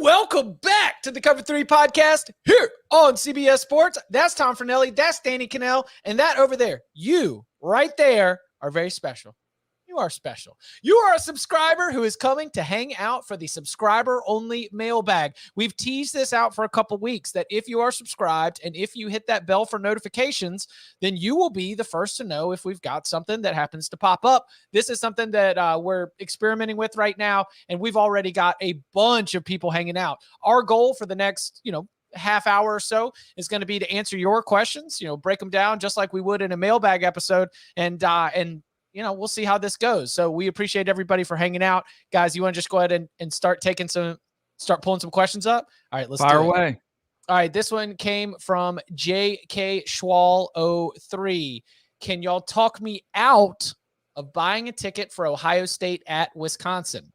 welcome back to the Cover 3 podcast here on CBS Sports. That's Tom Fornelli, that's Danny Cannell, and that over there, you right there are very special. You are special. You are a subscriber who is coming to hang out for the subscriber-only mailbag. We've teased this out for a couple weeks that if you are subscribed and if you hit that bell for notifications, then you will be the first to know if we've got something that happens to pop up. This is something that we're experimenting with right now, and we've already got a bunch of people hanging out. Our goal for the next, half hour or so is going to be to answer your questions, break them down just like we would in a mailbag episode, and we'll see how this goes. So we appreciate everybody for hanging out. Guys, you want to just go ahead and start pulling some questions up? All right, let's fire away. All right, this one came from JK Schwal 03. Can y'all talk me out of buying a ticket for Ohio State at Wisconsin?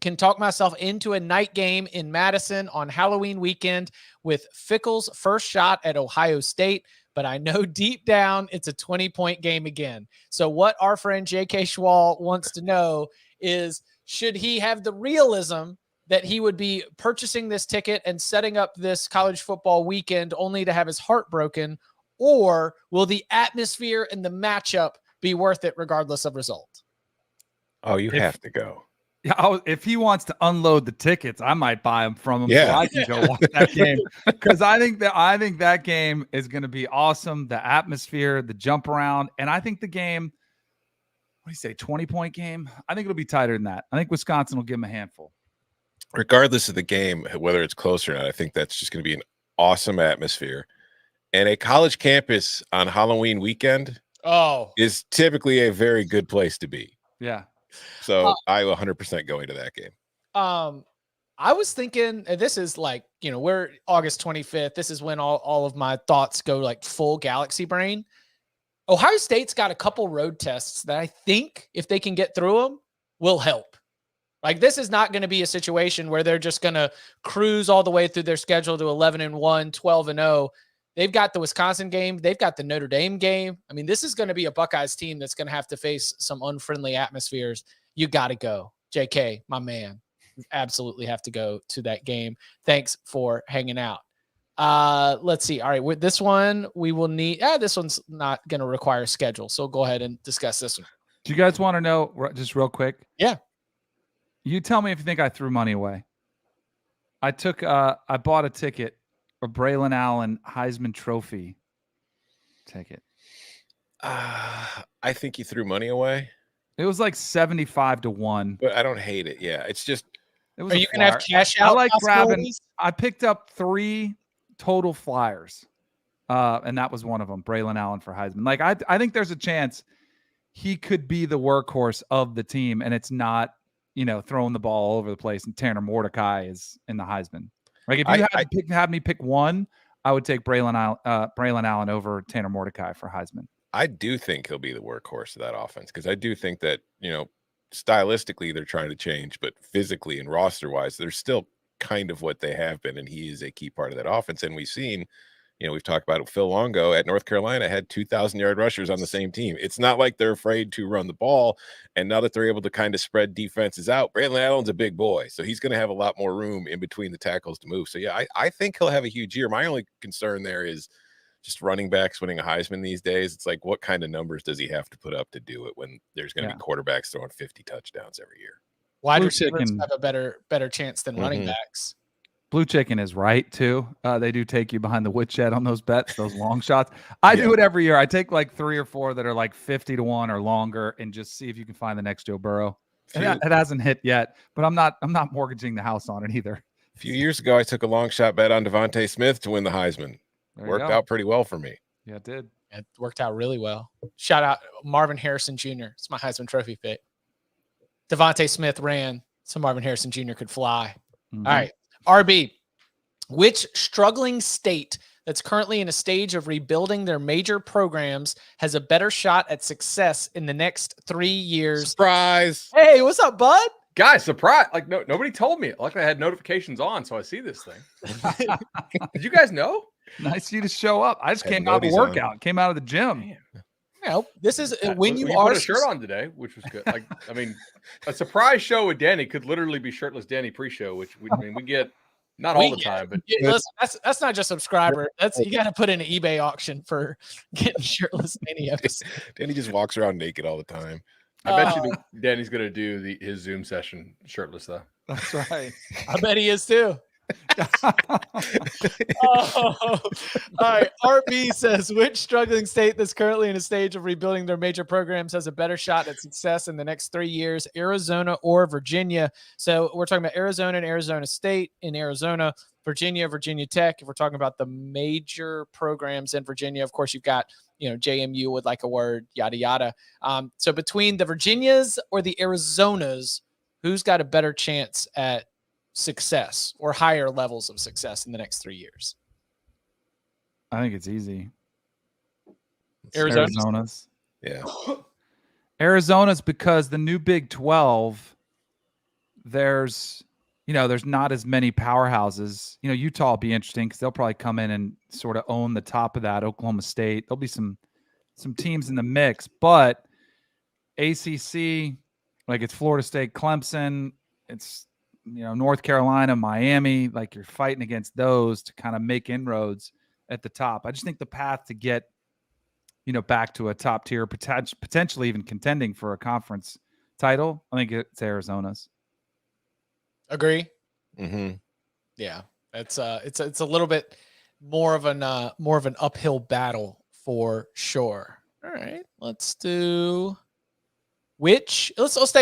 Can talk myself into a night game in Madison on Halloween weekend with Fickle's first shot at Ohio State, but I know deep down it's a 20-point game again. So what our friend J.K. Schwal wants to know is, should he have the realism that he would be purchasing this ticket and setting up this college football weekend only to have his heart broken, or will the atmosphere and the matchup be worth it regardless of result? Oh, you have to go. Yeah, if he wants to unload the tickets, I might buy them from him so I can go watch that game, because I think that game is going to be awesome. The atmosphere, the jump around, and I think the game, what do you say, 20-point game? I think it'll be tighter than that. I think Wisconsin will give them a handful. Regardless of the game, whether it's close or not, I think that's just going to be an awesome atmosphere. And a college campus on Halloween weekend is typically a very good place to be. Yeah. So I 100% go into that game. I was thinking, this is like, we're August 25th. This is when all of my thoughts go like full galaxy brain. Ohio State's got a couple road tests that I think if they can get through them will help. Like, this is not going to be a situation where they're just going to cruise all the way through their schedule to 11-1, 12-0. They've got the Wisconsin game. They've got the Notre Dame game. I mean, this is going to be a Buckeyes team that's going to have to face some unfriendly atmospheres. You got to go. JK, my man. You absolutely have to go to that game. Thanks for hanging out. Let's see. All right. With this one, we will need, this one's not going to require a schedule. So go ahead and discuss this one. Do you guys want to know, just real quick? Yeah. You tell me if you think I threw money away. I bought a ticket, a Braylon Allen Heisman Trophy ticket. I think you threw money away. It was like 75-1. But I don't hate it. Yeah, it's just. Are you going to have cash out? I like grabbing. I picked up 3 total flyers, and that was one of them, Braylon Allen for Heisman. Like, I think there's a chance he could be the workhorse of the team, and it's not, throwing the ball all over the place, and Tanner Mordecai is in the Heisman. Like, if you had me pick one, I would take Braylon Allen over Tanner Mordecai for Heisman. I do think he'll be the workhorse of that offense, because I do think that, stylistically they're trying to change, but physically and roster-wise, they're still kind of what they have been, and he is a key part of that offense. And we've seen, we've talked about it. Phil Longo at North Carolina had 2,000-yard rushers on the same team. It's not like they're afraid to run the ball, and now that they're able to kind of spread defenses out, Braylon Allen's a big boy, so he's going to have a lot more room in between the tackles to move. So, yeah, I think he'll have a huge year. My only concern there is just running backs winning a Heisman these days. It's like, what kind of numbers does he have to put up to do it when there's going to be quarterbacks throwing 50 touchdowns every year? Wide receivers have a better chance than running backs. Blue Chicken is right too. They do take you behind the woodshed on those bets, those long shots. I do it every year. I take like 3 or 4 that are like 50-1 or longer, and just see if you can find the next Joe Burrow. It hasn't hit yet, but I'm not mortgaging the house on it either. A few years ago, I took a long shot bet on Devontae Smith to win the Heisman. Worked out pretty well for me. Yeah, it did. It worked out really well. Shout out Marvin Harrison Jr. It's my Heisman Trophy pick. Devontae Smith ran so Marvin Harrison Jr. could fly. Mm-hmm. All right. RB, which struggling state that's currently in a stage of rebuilding their major programs has a better shot at success in the next 3 years? Surprise. Hey, what's up, bud? Guys, surprise. Like, nobody told me. Luckily, I had notifications on, so I see this thing. Did you guys know? Nice of you to show up. I just came out of a workout, came out of the gym. This is when you put a shirt on today, which was good. Like, I mean, a surprise show with Danny could literally be shirtless Danny pre-show, which we get Not all the time, but Listen, that's not just subscriber. That's you got to put in an eBay auction for getting shirtless any episode. Danny just walks around naked all the time. I bet you Danny's going to do his Zoom session shirtless, though. That's right. I bet he is too. All right. RB says, which struggling state that's currently in a stage of rebuilding their major programs has a better shot at success in the next 3 years, Arizona or Virginia? So we're talking about Arizona and Arizona State in Arizona, Virginia, Virginia Tech. If we're talking about the major programs in Virginia, of course, you've got, JMU would like a word, yada, yada. So between the Virginias or the Arizonas, who's got a better chance at success or higher levels of success in the next 3 years? I think it's easy. Arizona's. Yeah. Arizona's because the new Big 12, there's not as many powerhouses. Utah will be interesting because they'll probably come in and sort of own the top of that. Oklahoma State, there'll be some teams in the mix, but ACC, like it's Florida State, Clemson, it's North Carolina, Miami, like you're fighting against those to kind of make inroads at the top. I just think the path to get, back to a top tier, potentially even contending for a conference title, I think it's Arizona's. Agree. Mm-hmm. Yeah, it's a little bit more of an uphill battle for sure. All right, let's stay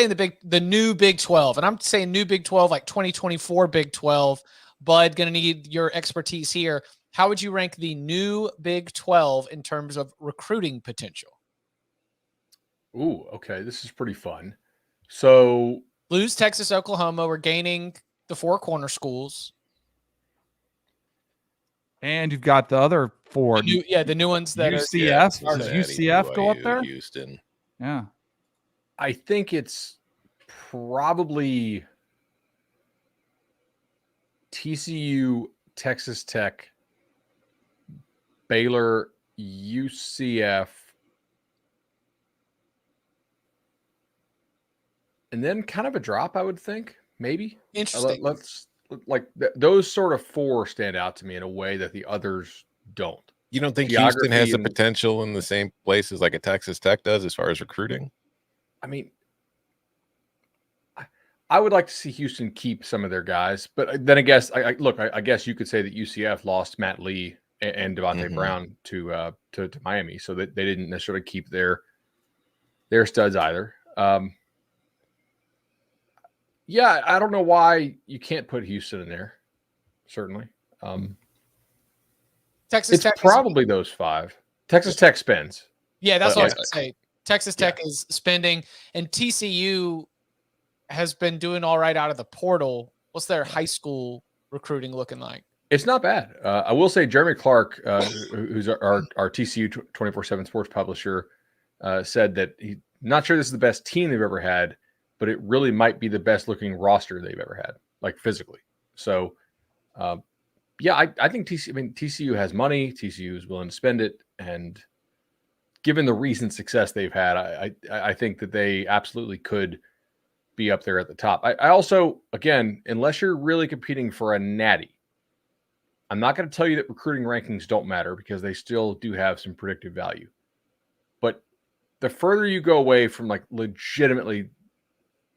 in the new Big 12. And I'm saying new Big 12, like 2024 Big 12. Bud, going to need your expertise here. How would you rank the new Big 12 in terms of recruiting potential? Ooh, okay. This is pretty fun. So lose Texas, Oklahoma. We're gaining the four corner schools. And you've got the other four. The new ones that UCF. Does UCF go up there? Houston. Yeah. I think it's probably TCU, Texas Tech, Baylor, UCF, and then kind of a drop, I would think, maybe. Interesting. Those sort of four stand out to me in a way that the others don't. You don't think Houston has the potential in the same place as like a Texas Tech does as far as recruiting? I mean, I would like to see Houston keep some of their guys, but then I guess I guess you could say that UCF lost Matt Lee and Devontae Brown to Miami, so that they didn't necessarily keep their studs either. Yeah, I don't know why you can't put Houston in there. Certainly, Texas Tech probably those five. Texas Tech spends. Yeah, that's what I was going to say. Texas Tech is spending, and TCU has been doing all right out of the portal. What's their high school recruiting looking like? It's not bad. I will say Jeremy Clark, who's our TCU 24/7 sports publisher, said that he's not sure this is the best team they've ever had, but it really might be the best looking roster they've ever had, like physically. So, I think TCU has money. TCU is willing to spend it, and given the recent success they've had, I think that they absolutely could be up there at the top. I also, again, unless you're really competing for a natty, I'm not going to tell you that recruiting rankings don't matter because they still do have some predictive value. But the further you go away from legitimately,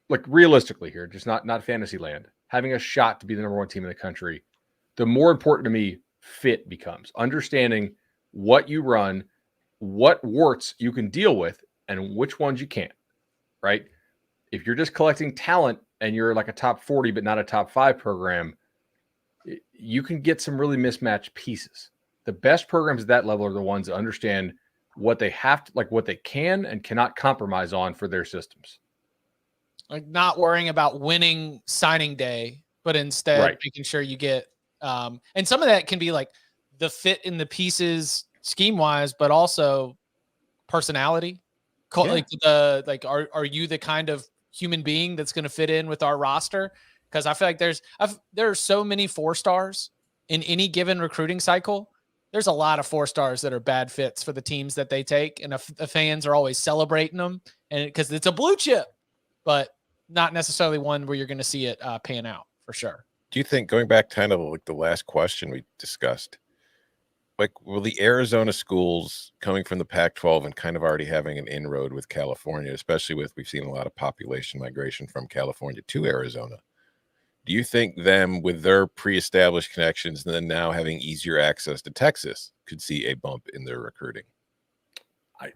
realistically here, just not fantasy land, having a shot to be the number one team in the country, the more important to me fit becomes. Understanding what you run, what warts you can deal with, and which ones you can't, right? If you're just collecting talent and you're like a top 40 but not a top 5 program, you can get some really mismatched pieces. The best programs at that level are the ones that understand what they have to, what they can and cannot compromise on for their systems. Like not worrying about winning signing day, but instead making sure you get and some of that can be like the fit in the pieces scheme wise, but also personality. Are you the kind of human being that's going to fit in with our roster? Because I feel like there are so many 4-stars in any given recruiting cycle. There's a lot of 4-stars that are bad fits for the teams that they take, and the fans are always celebrating them, and because it's a blue chip, but not necessarily one where you're going to see it pan out for sure. Do you think, going back kind of like the last question we discussed, like, will the Arizona schools coming from the Pac-12 and kind of already having an inroad with California, especially with, we've seen a lot of population migration from California to Arizona. Do you think them, with their pre-established connections and then now having easier access to Texas, could see a bump in their recruiting?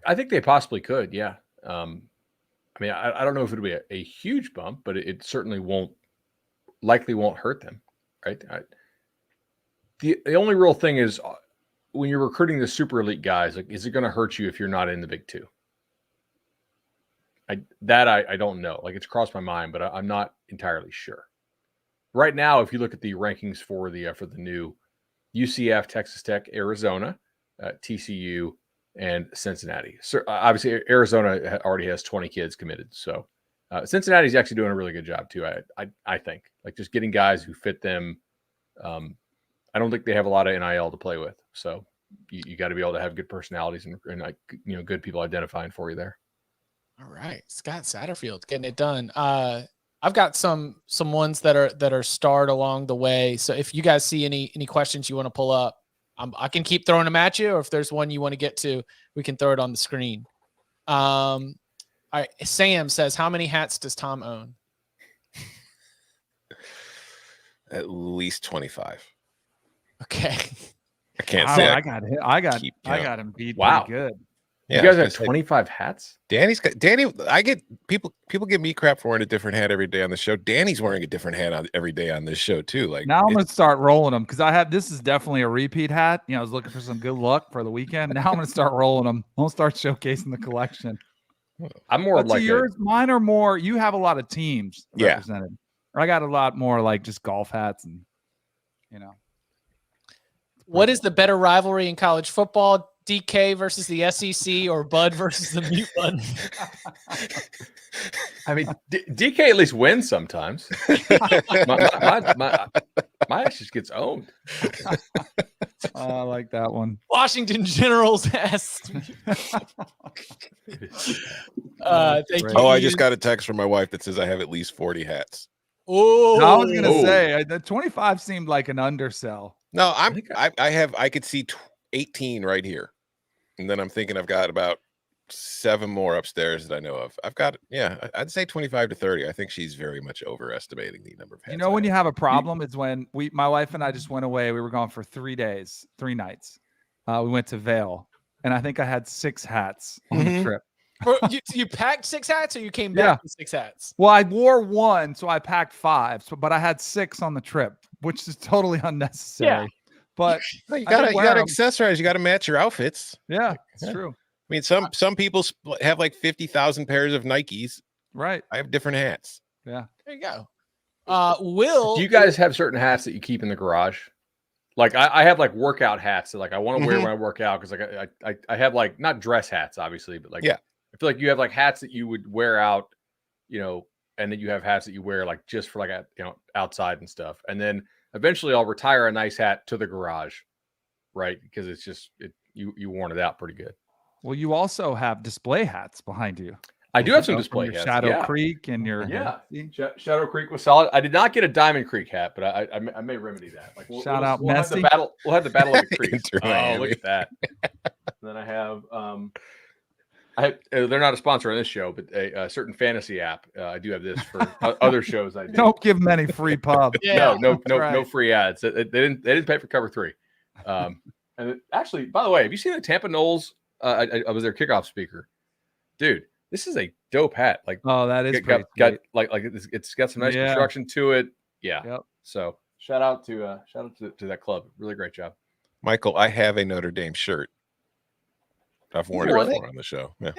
I think they possibly could. Yeah. I mean, I don't know if it'll be a huge bump, but it certainly likely won't hurt them. Right. The only real thing is, when you're recruiting the super elite guys, like, is it going to hurt you if you're not in the Big Two? I don't know. Like, it's crossed my mind, but I'm not entirely sure. Right now, if you look at the rankings for the new UCF, Texas Tech, Arizona, TCU, and Cincinnati. So obviously, Arizona already has 20 kids committed. So Cincinnati's actually doing a really good job too. I think, like, just getting guys who fit them. I don't think they have a lot of NIL to play with. So you got to be able to have good personalities and like, good people identifying for you there. All right, Scott Satterfield getting it done. I've got some ones that are starred along the way. So if you guys see any questions you want to pull up, I can keep throwing them at you, or if there's one you want to get to, we can throw it on the screen. All right, Sam says, how many hats does Tom own? At least 25. Okay. I can't say. I got him beat. Wow. Pretty good. Yeah, you guys have 25 hats? Danny. I get people give me crap for wearing a different hat every day on the show. Danny's wearing a different hat every day on this show too. Like, now I'm gonna start rolling them, because this is definitely a repeat hat. I was looking for some good luck for the weekend. Now I'm gonna start rolling them. I'll start showcasing the collection. I'm more like yours. Mine are more. You have a lot of teams represented. Or I got a lot more like just golf hats and What is the better rivalry in college football? DK versus the SEC or Bud versus the mute button? I mean, DK at least wins sometimes. My ass just gets owned. I like that one. Washington Generals asked. Thank you. I just got a text from my wife that says I have at least 40 hats. Oh, I was gonna say the 25 seemed like an undersell. No, I could see 18 right here. And then I'm thinking I've got about 7 more upstairs that I know of. I've got, I'd say 25 to 30. I think she's very much overestimating the number of hats. When you have a problem is when my wife and I just went away. We were gone for 3 days, 3 nights. We went to Vail, and I think I had 6 hats on the trip. You packed 6 hats, or you came back with 6 hats? Well, I wore 1, so I packed 5. But I had 6 on the trip, which is totally unnecessary. Yeah. But you gotta accessorize. You gotta match your outfits. Yeah, it's true. I mean, some people have like 50,000 pairs of Nikes. Right. I have different hats. Yeah. There you go. Do you guys have certain hats that you keep in the garage? Like I have like workout hats that like I want to wear when I work out, because like I have like, not dress hats obviously, but like I feel like you have like hats that you would wear out, and then you have hats that you wear like just for like outside and stuff. And then eventually I'll retire a nice hat to the garage, right? Because it's just you worn it out pretty good. Well, you also have display hats behind you. I do have some display hats. Shadow Creek and your Shadow Creek was solid. I did not get a Diamond Creek hat, but I may remedy that. Like we'll out we'll Messi. We'll have the battle of the creeks. Oh, look at that. And then I have they're not a sponsor on this show, but a certain fantasy app. I do have this for other shows. I do. Don't give them any free pub. No free ads. They didn't pay for cover 3. And actually, by the way, have you seen the Tampa Knowles? I was their kickoff speaker, dude. This is a dope hat. Like, oh, that is got it's got some nice construction to it. Yeah. Yep. So shout out to that club. Really great job, Michael. I have a Notre Dame shirt. I've worn it before on the show. Yeah.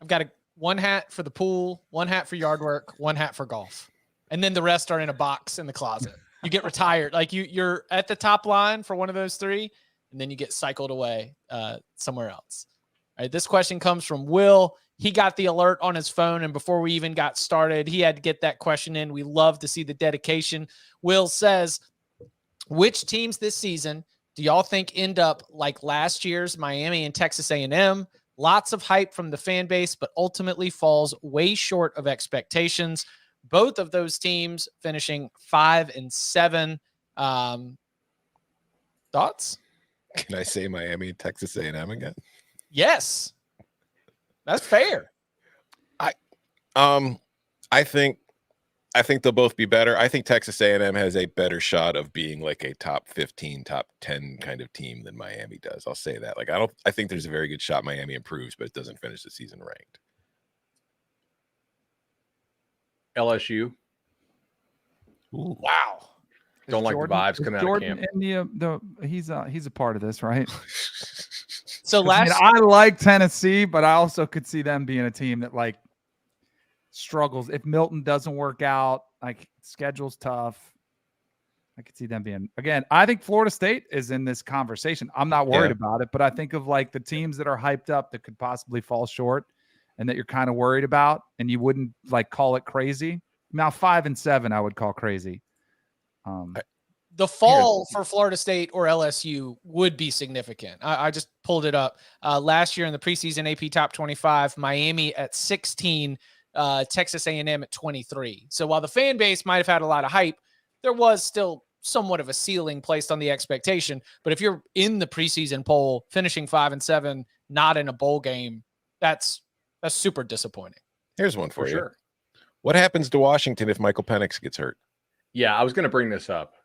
I've got 1 hat for the pool, 1 hat for yard work, 1 hat for golf, and then the rest are in a box in the closet. You get retired, like you're at the top line for one of those 3, and then you get cycled away somewhere else. All right, this question comes from Will. He got the alert on his phone, and before we even got started, he had to get that question in. We love to see the dedication. Will says, which teams this season do y'all think end up like last year's Miami and Texas A&M? Lots of hype from the fan base, but ultimately falls way short of expectations. Both of those teams finishing 5-7. Thoughts? Can I say Miami and Texas A&M again? Yes, that's fair. I think they'll both be better. I think Texas A&M has a better shot of being like a top 15, top 10 kind of team than Miami does. I'll say that. Like, I think there's a very good shot Miami improves, but it doesn't finish the season ranked. LSU. Ooh. Wow. Don't like the vibes coming out of camp. He's a part of this, right? So I like Tennessee, but I also could see them being a team that like struggles if Milton doesn't work out. Like, schedule's tough. I could see them being, again, I think Florida State is in this conversation. I'm not worried about it, but I think of like the teams that are hyped up that could possibly fall short and that you're kind of worried about, and you wouldn't like call it crazy. Now 5-7, I would call crazy. The fall for Florida State or LSU would be significant. I just pulled it up. Last year in the preseason AP Top 25, Miami at 16, Texas A&M at 23. So while the fan base might have had a lot of hype, there was still somewhat of a ceiling placed on the expectation. But if you're in the preseason poll, finishing 5-7, not in a bowl game, that's super disappointing. Here's one for you. Sure. What happens to Washington if Michael Penix gets hurt? Yeah, I was going to bring this up.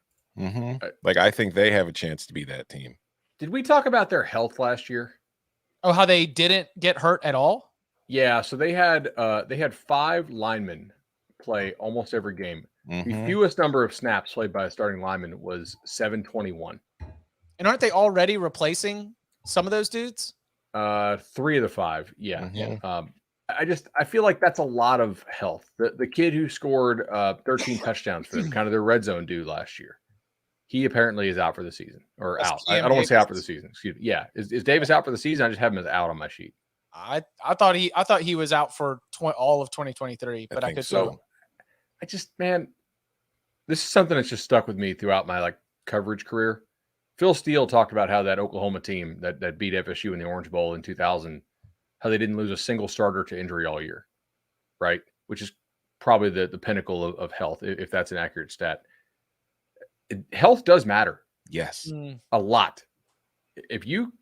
Like, I think they have a chance to be that team. Did we talk about their health last year? Oh, how they didn't get hurt at all? Yeah, so they had 5 linemen play almost every game. The fewest number of snaps played by a starting lineman was 721. And aren't they already replacing some of those dudes? 3 of the 5, yeah. I feel like that's a lot of health. The kid who scored 13 touchdowns for them, kind of their red zone dude last year, he apparently is out for the season, or That's out. I don't want to say out for the season. Excuse me. Yeah, is Davis out for the season? I just have him as out on my sheet. I thought he was out for all of 2023, but I could so. Man, this is something that's just stuck with me throughout my like coverage career. Phil Steele talked about how that Oklahoma team that beat FSU in the Orange Bowl in 2000, how they didn't lose a single starter to injury all year, right? Which is probably the pinnacle of health, if that's an accurate stat. Health does matter. Yes. A lot. If you,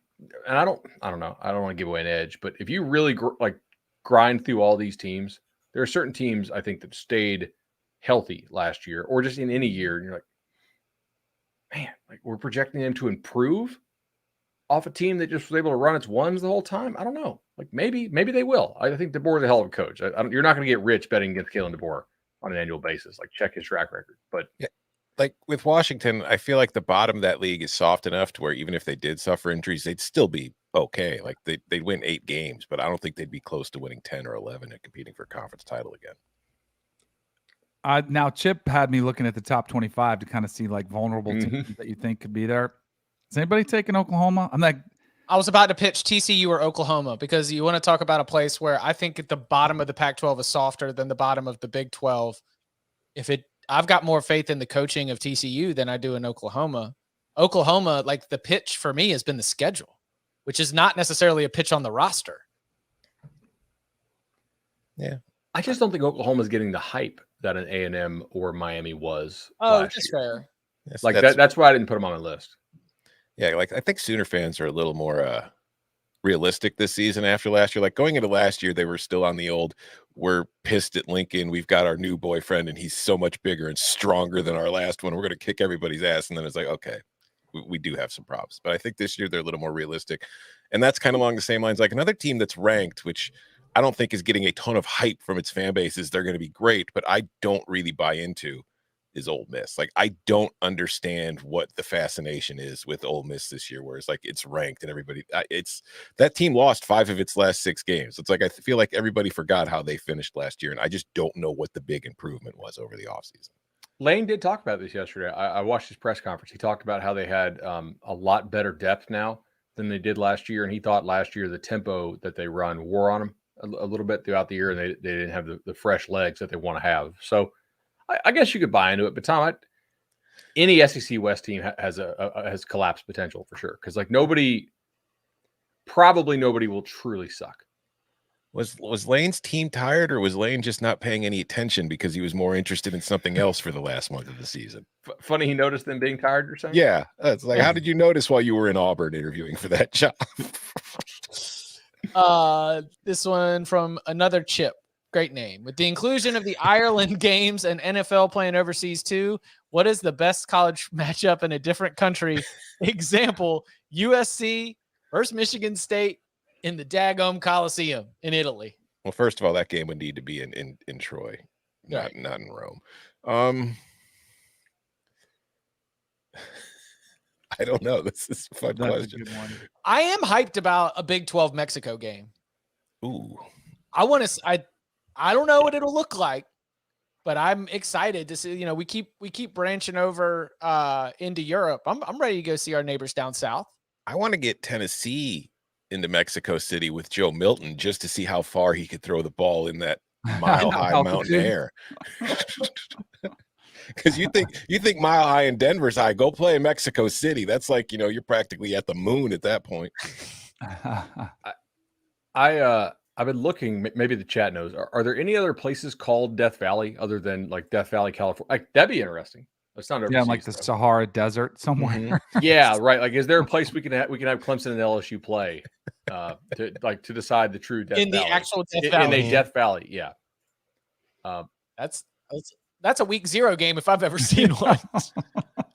and I don't know, I don't want to give away an edge, but if you really grind through all these teams, there are certain teams I think that stayed healthy last year or just in any year. And you're like, man, like we're projecting them to improve off a team that just was able to run its ones the whole time. I don't know. Like maybe they will. I think DeBoer's a hell of a coach. You're not going to get rich betting against Kalen DeBoer on an annual basis. Like check his track record. But yeah, like with Washington, I feel like the bottom of that league is soft enough to where even if they did suffer injuries, they'd still be okay. Like they'd win 8 games, but I don't think they'd be close to winning 10 or 11 and competing for a conference title again. Now Chip had me looking at the top 25 to kind of see like vulnerable teams that you think could be there. Is anybody taking Oklahoma? I was about to pitch TCU or Oklahoma because you want to talk about a place where I think at the bottom of the Pac-12 is softer than the bottom of the Big 12. I've got more faith in the coaching of TCU than I do in Oklahoma. Oklahoma, like the pitch for me has been the schedule, which is not necessarily a pitch on the roster. Yeah. I just don't think Oklahoma's getting the hype that an A&M or Miami was. Oh, that's fair. Yes, like that's why I didn't put them on my list. Yeah, like I think Sooner fans are a little more realistic this season after last year. Like going into last year, they were still on the old, we're pissed at Lincoln. We've got our new boyfriend and he's so much bigger and stronger than our last one. We're going to kick everybody's ass. And then it's like, okay, we do have some problems. But I think this year they're a little more realistic. And that's kind of along the same lines. Like another team that's ranked, which I don't think is getting a ton of hype from its fan bases. They're going to be great, but I don't really buy into is Ole Miss. Like I don't understand what the fascination is with Ole Miss this year, where it's like it's ranked and everybody that team lost 5 of its last 6 games. It's like I feel like everybody forgot how they finished last year, and I just don't know what the big improvement was over the offseason. Lane did talk about this yesterday. I watched his press conference. He talked about how they had a lot better depth now than they did last year, and he thought last year the tempo that they run wore on them a little bit throughout the year, and they didn't have the fresh legs that they want to have. So I guess you could buy into it, but Tom, any SEC West team has collapse potential for sure. Because like probably nobody will truly suck. Was Lane's team tired, or was Lane just not paying any attention because he was more interested in something else for the last month of the season? Funny he noticed them being tired or something? Yeah. It's like, how did you notice while you were in Auburn interviewing for that job? This one from another Chip. Great name. With the inclusion of the Ireland games and NFL playing overseas too, what is the best college matchup in a different country? Example, USC versus Michigan State in the daggum Coliseum in Italy. Well, first of all, that game would need to be in Troy, not in Rome. I don't know. This is a fun question. I am hyped about a Big 12 Mexico game. Ooh. I don't know what it'll look like, but I'm excited to see. We keep branching over into Europe. I'm ready to go see our neighbors down south. I want to get Tennessee into Mexico City with Joe Milton just to see how far he could throw the ball in that mile-high mountain air. Because you think Mile High in Denver's high. Go play in Mexico City. That's like, you're practically at the moon at that point. I've been looking. Maybe the chat knows. Are there any other places called Death Valley other than like Death Valley, California? Like, that'd be interesting. It's not overseas, like the Sahara Desert somewhere. Mm-hmm. Yeah, right. Like, is there a place we can have Clemson and LSU play to decide the true Death in Valley? The actual Death Valley. In a Death Valley, yeah. That's a week 0 game if I've ever seen one.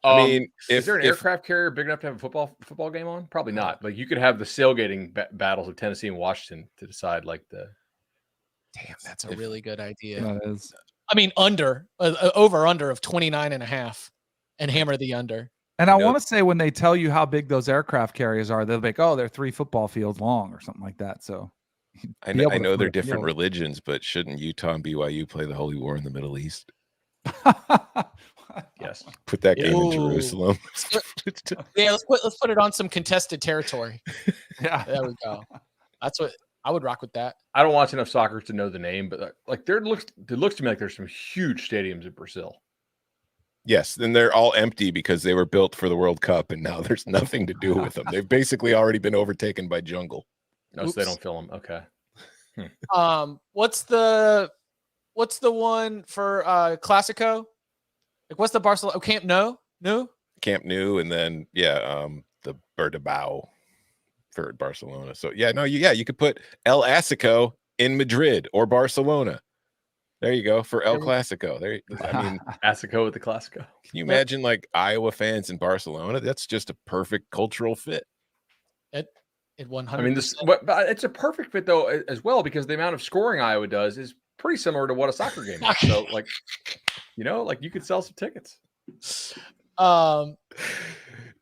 I mean, is there an aircraft carrier big enough to have a football game on? Probably not. Like, you could have the sailgating battles of Tennessee and Washington to decide like the. Damn, that's a really good idea. That is. I mean, under of 29.5 and hammer the under. And I want to say when they tell you how big those aircraft carriers are, they'll be like, oh, they're 3 football fields long or something like that. So I know they're different religions, but shouldn't Utah and BYU play the Holy War in the Middle East? Yes. Put that game in Jerusalem. Yeah, let's put it on some contested territory. Yeah. There we go. That's what I would rock with that. I don't watch enough soccer to know the name, but like it looks to me like there's some huge stadiums in Brazil. Yes, and they're all empty because they were built for the World Cup, and now there's nothing to do with them. They've basically already been overtaken by jungle. No, so they don't fill them. Okay. What's the one for Classico? Like, what's the Barcelona Camp Nou? Camp Nou, and then the Bernabeu for Barcelona. So you could put El Asico in Madrid or Barcelona. There you go for El Clasico. Asico with the Clasico. Can you imagine like Iowa fans in Barcelona? That's just a perfect cultural fit. It 100%. I mean, but it's a perfect fit though as well, because the amount of scoring Iowa does is pretty similar to what a soccer game is. So like, you could sell some tickets.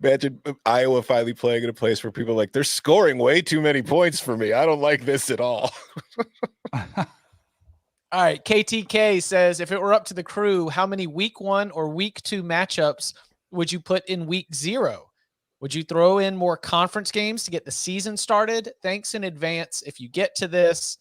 Imagine Iowa finally playing in a place where people are like, they're scoring way too many points for me. I don't like this at all. All right. KTK says, if it were up to the crew, how many week 1 or week 2 matchups would you put in week 0? Would you throw in more conference games to get the season started? Thanks in advance if you get to this.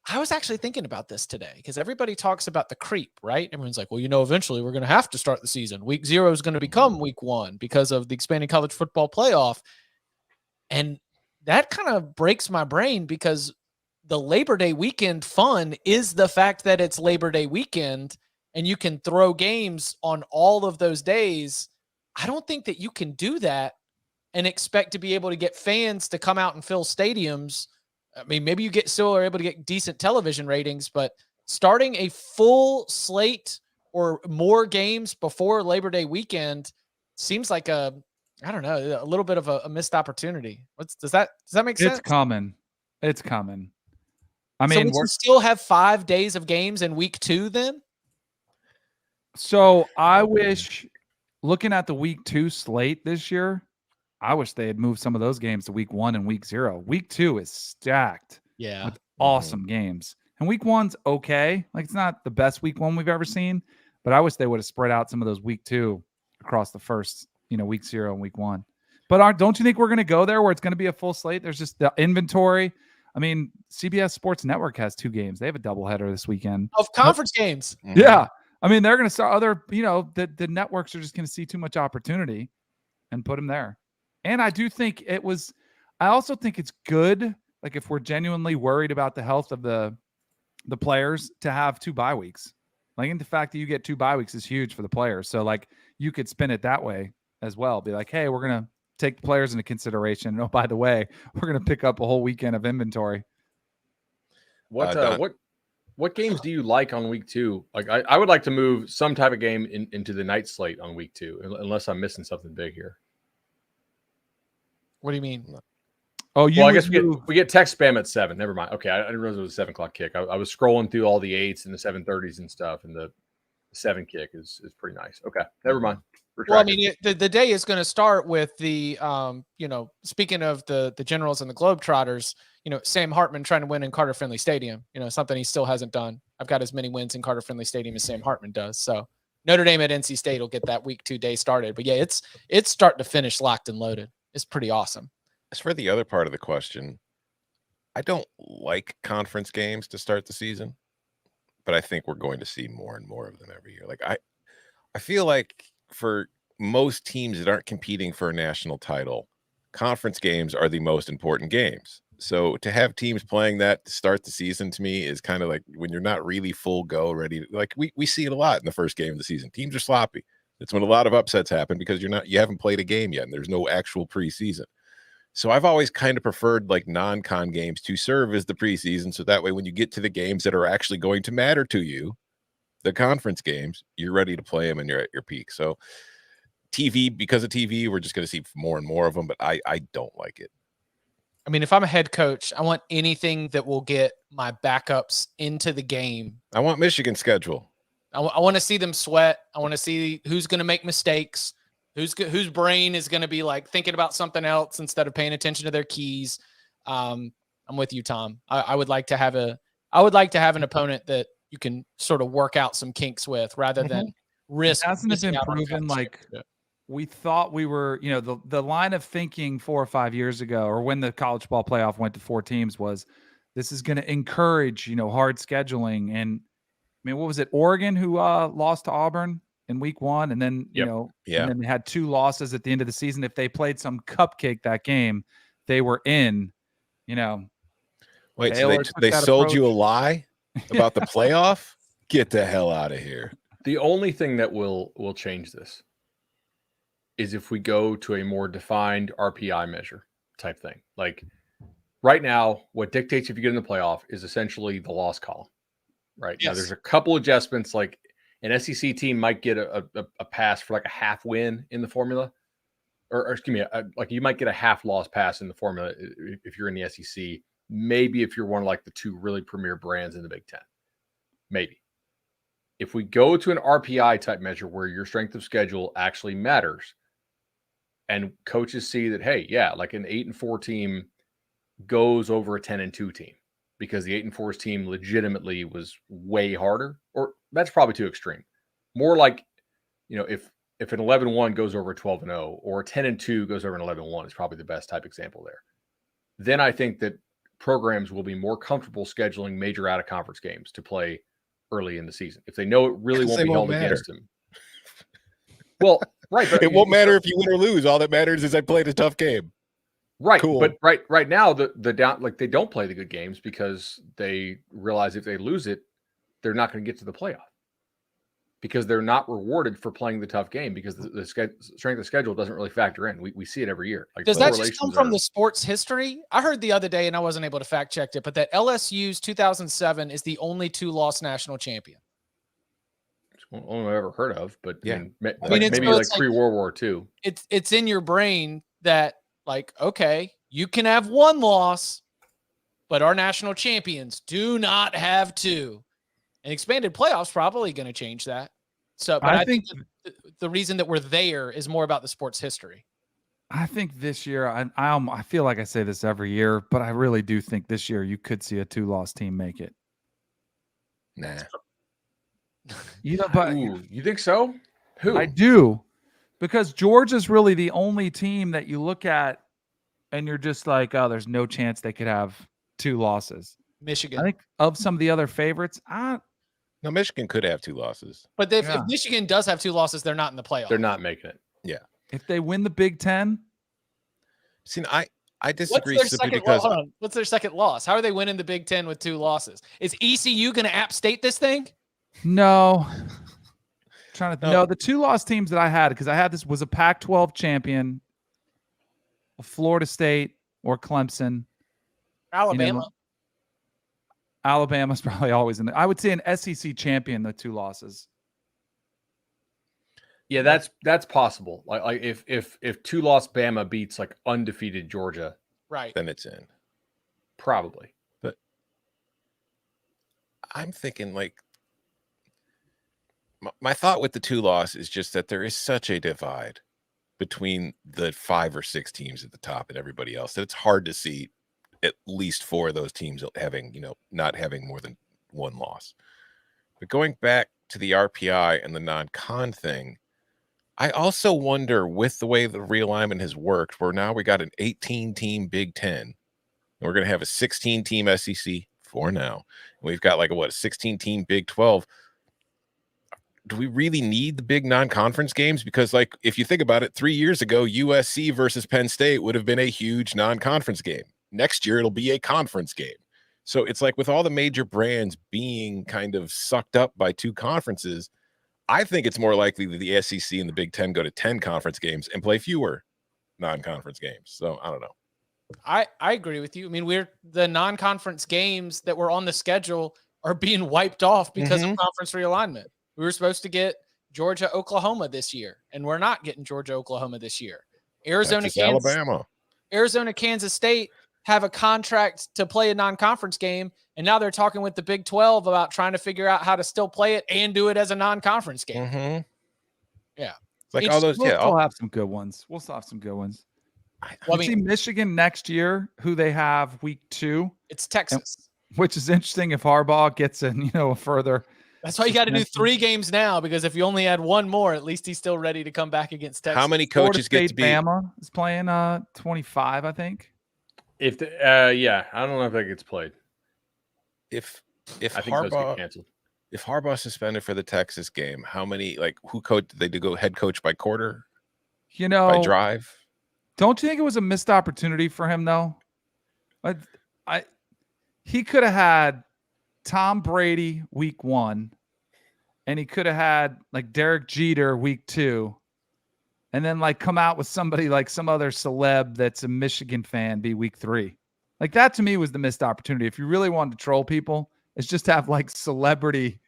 I was actually thinking about this today because everybody talks about the creep, right? Everyone's like, well, eventually we're going to have to start the season. Week 0 is going to become week 1 because of the expanding college football playoff. And that kind of breaks my brain because the Labor Day weekend fun is the fact that it's Labor Day weekend and you can throw games on all of those days. I don't think that you can do that and expect to be able to get fans to come out and fill stadiums. I mean, maybe you still are able to get decent television ratings, but starting a full slate or more games before Labor Day weekend seems like a little bit of a missed opportunity. Does that make sense? It's coming. I mean, so we still have 5 days of games in week 2 then? So I wish, looking at the week 2 slate this year, I wish they had moved some of those games to week 1 and week 0. Week 2 is stacked with awesome games. And week 1's okay. Like, it's not the best week 1 we've ever seen, but I wish they would have spread out some of those week 2 across the first, week 0 and week 1. But don't you think we're going to go there where it's going to be a full slate? There's just the inventory. I mean, CBS Sports Network has 2 games. They have a doubleheader this weekend of conference games. Yeah. I mean, they're going to start the networks are just going to see too much opportunity and put them there. And I do think I also think it's good like if we're genuinely worried about the health of the players, to have 2 bye weeks. Like, and the fact that you get 2 bye weeks is huge for the players. So like you could spin it that way as well. Be like, hey, we're going to take the players into consideration. And, oh, by the way, we're going to pick up a whole weekend of inventory. What games do you like on week 2? Like I would like to move some type of game into the night slate on week 2, unless I'm missing something big here. What do you mean? Oh, I guess we get text spam at 7. Never mind. Okay, I didn't realize it was a 7 o'clock kick. I was scrolling through all the 8s and the 7:30s and stuff, and the 7 kick is pretty nice. Okay, never mind. Well, I mean, the day is going to start with the, speaking of the Generals and the Globetrotters, Sam Hartman trying to win in Carter Finley Stadium, something he still hasn't done. I've got as many wins in Carter Finley Stadium as Sam Hartman does. So Notre Dame at NC State will get that week 2 day started. But yeah, it's start to finish locked and loaded. It's pretty awesome. As for the other part of the question, I don't like conference games to start the season, but I think we're going to see more and more of them every year. Like I feel like for most teams that aren't competing for a national title, conference games are the most important games. So to have teams playing that to start the season, to me, is kind of like when you're not really full go ready. Like we see it a lot in the first game of the season. Teams are sloppy. It's when a lot of upsets happen because you haven't played a game yet and there's no actual preseason. So I've always kind of preferred like non-con games to serve as the preseason. So that way, when you get to the games that are actually going to matter to you, the conference games, you're ready to play them and you're at your peak. So because of TV, we're just going to see more and more of them, but I don't like it. I mean, if I'm a head coach, I want anything that will get my backups into the game. I want Michigan's schedule. I want to see them sweat. I want to see who's going to make mistakes, whose brain is going to be like thinking about something else instead of paying attention to their keys. I'm with you, Tom. I would like to have an opponent that you can sort of work out some kinks with rather than risk. Hasn't it been proven like we thought we were, the line of thinking 4 or 5 years ago, or when the college ball playoff went to 4 teams, was this is going to encourage, hard scheduling. And I mean, what was it? Oregon who lost to Auburn in week 1, and then and then they had 2 losses at the end of the season. If they played some cupcake that game, they were in. Wait, so they sold you a lie about the playoff? Get the hell out of here. The only thing that will change this is if we go to a more defined RPI measure type thing. Like right now, what dictates if you get in the playoff is essentially the loss column. Right now, there's a couple adjustments. Like an SEC team might get a pass for like a half win in the formula, or excuse me, like you might get a half loss pass in the formula if you're in the SEC. Maybe if you're one of like the 2 really premier brands in the Big Ten, maybe. If we go to an RPI type measure where your strength of schedule actually matters, and coaches see that, hey, yeah, like an 8-4 team goes over a 10-2 team because the 8-4 team legitimately was way harder, or that's probably too extreme. More like, if an 11-1 goes over a 12-0, or a 10-2 goes over an 11-1 is probably the best type example there. Then I think that programs will be more comfortable scheduling major out-of-conference games to play early in the season if they know it really won't be held against them. Well, right. But it won't matter if you win or lose. All that matters is I played a tough game. Right. Cool. But right now, the down, like they don't play the good games because they realize if they lose it, they're not going to get to the playoff because they're not rewarded for playing the tough game because the strength of schedule doesn't really factor in. We see it every year. Like, does that just come from the sports history? I heard the other day, and I wasn't able to fact check it, but that LSU's 2007 is the only 2-loss national champion. Only I've ever heard of, but yeah, maybe like pre-World War II. It's in your brain that like, okay, you can have 1 loss, but our national champions do not have 2. And expanded playoffs probably going to change that. So, but I think the reason that we're there is more about the sports history. I think this year, I feel like I say this every year, but I really do think this year you could see a 2-loss team make it. Nah. But you think so? Who? I do, because Georgia's really the only team that you look at and you're just like, oh, there's no chance they could have 2 losses. Michigan. I think of some of the other favorites, no, Michigan could have 2 losses. But if Michigan does have 2 losses, they're not in the playoff. They're not making it. Yeah. If they win the Big Ten. See, I What's disagree their simply second because hold on. What's their second loss? How are they winning the Big Ten with 2 losses? Is ECU going to App State this thing? No. No. No, the 2 loss teams that I had, because I had this was a Pac-12 champion, Florida State or Clemson. Alabama. Alabama's probably always in there. I would say an SEC champion, the 2 losses. Yeah, that's possible. Like if 2-loss Bama beats like undefeated Georgia, Right. then it's in. probably. But I'm thinking like my thought with the 2 loss is just that there is such a divide between the 5 or 6 teams at the top and everybody else that it's hard to see at least 4 of those teams having, not having more than 1 loss. But going back to the RPI and the non-con thing, I also wonder, with the way the realignment has worked, where now we got an 18-team Big Ten, and we're going to have a 16-team SEC for now. And we've got like a 16-team Big 12. Do we really need the big non-conference games? Because like, if you think about it, 3 years ago, USC versus Penn State would have been a huge non-conference game. Next year, it'll be a conference game. So it's like with all the major brands being kind of sucked up by 2 conferences, I think it's more likely that the SEC and the Big Ten go to 10 conference games and play fewer non-conference games. So I don't know. I agree with you. I mean, the non-conference games that were on the schedule are being wiped off because of conference realignment. We were supposed to get Georgia, Oklahoma this year, and we're not getting Georgia, Oklahoma this year. Arizona, Kansas State have a contract to play a non-conference game, and now they're talking with the Big 12 about trying to figure out how to still play it and do it as a non-conference game. Mm-hmm. Yeah. Like all those, we'll still have some good ones. We'll still have some good ones. See Michigan next year, who they have week 2. It's Texas. Which is interesting if Harbaugh gets a further. That's why you got to do 3 games now, because if you only had 1 more, at least he's still ready to come back against Texas. How many coaches get to be? Bama is playing 25, I think. I don't know if that gets played. If I think those get canceled. If Harbaugh suspended for the Texas game, how many who coach did they go head coach by quarter? By drive? Don't you think it was a missed opportunity for him though? He could have had Tom Brady week 1, and he could have had like Derek Jeter week 2, and then come out with somebody like some other celeb that's a Michigan fan be week 3. Like that to me was the missed opportunity. If you really wanted to troll people, it's just have celebrity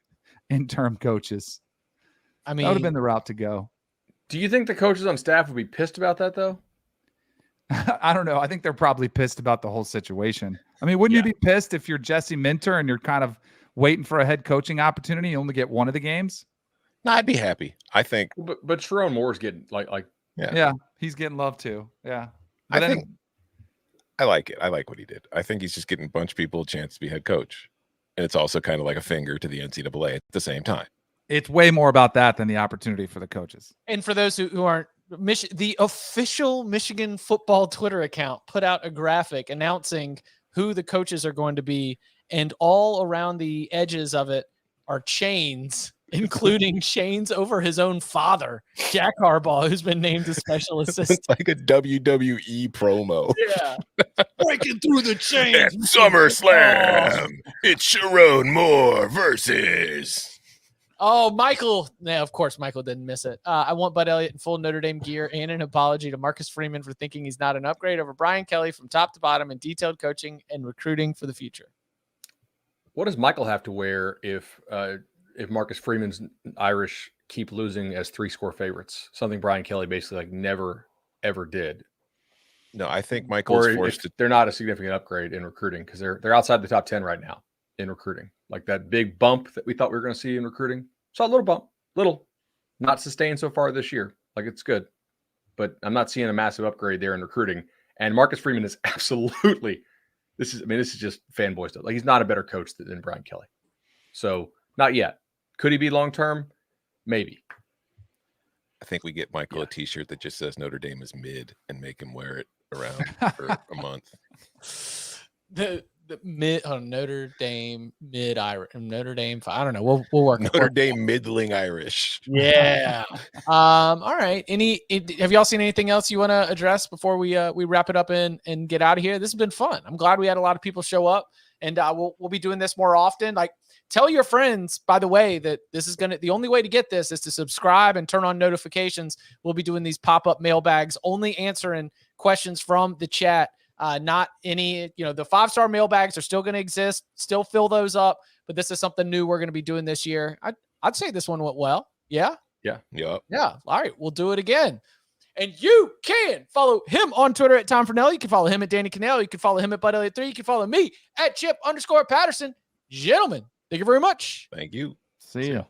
interim coaches. I mean, that would have been the route to go. Do you think the coaches on staff would be pissed about that though? I don't know. I think they're probably pissed about the whole situation. I mean, wouldn't you be pissed if you're Jesse Minter and you're kind of waiting for a head coaching opportunity? You only get 1 of the games. No, I'd be happy. I think. But Sharon Moore's getting yeah, he's getting love too. Yeah, but I think I like it. I like what he did. I think he's just getting a bunch of people a chance to be head coach, and it's also kind of like a finger to the NCAA at the same time. It's way more about that than the opportunity for the coaches. And for those who aren't, the official Michigan football Twitter account put out a graphic announcing who the coaches are going to be, and all around the edges of it are chains, including chains over his own father, Jack Harbaugh, who's been named a special assistant. It's like a WWE promo. Yeah. Breaking through the chains. At SummerSlam, it's Sharon Moore versus... Oh, Michael. Yeah, of course, Michael didn't miss it. I want Bud Elliott in full Notre Dame gear and an apology to Marcus Freeman for thinking he's not an upgrade over Brian Kelly from top to bottom in detailed coaching and recruiting for the future. What does Michael have to wear if Marcus Freeman's Irish keep losing as 3-score favorites? Something Brian Kelly basically never, ever did. No, I think Michael's forced to. They're not a significant upgrade in recruiting because they're outside the top 10 right now in recruiting. Like that big bump that we thought we were going to see in recruiting. Saw a little bump, not sustained so far this year. Like it's good, but I'm not seeing a massive upgrade there in recruiting. And Marcus Freeman is absolutely, this is just fanboy stuff. Like he's not a better coach than Brian Kelly. So not yet. Could he be long-term? Maybe. I think we get Michael a t-shirt that just says Notre Dame is mid and make him wear it around for a month. Notre Dame mid-Irish, Notre Dame. I don't know. We'll work. Notre Dame middling Irish. Yeah. All right. Have y'all seen anything else you want to address before we wrap it up and get out of here? This has been fun. I'm glad we had a lot of people show up, and we'll be doing this more often. Like, tell your friends, by the way, that the only way to get this is to subscribe and turn on notifications. We'll be doing these pop-up mailbags, only answering questions from the chat. Not any, the 5-star mailbags are still going to exist. Still fill those up, but this is something new we're going to be doing this year. I'd say this one went well. Yeah. Yep. Yeah. All right. We'll do it again. And you can follow him on Twitter at Tom Fernelli. You can follow him at Danny Cannell. You can follow him at Bud Elliott 3. You can follow me at Chip_Patterson. Gentlemen, thank you very much. Thank you. See ya.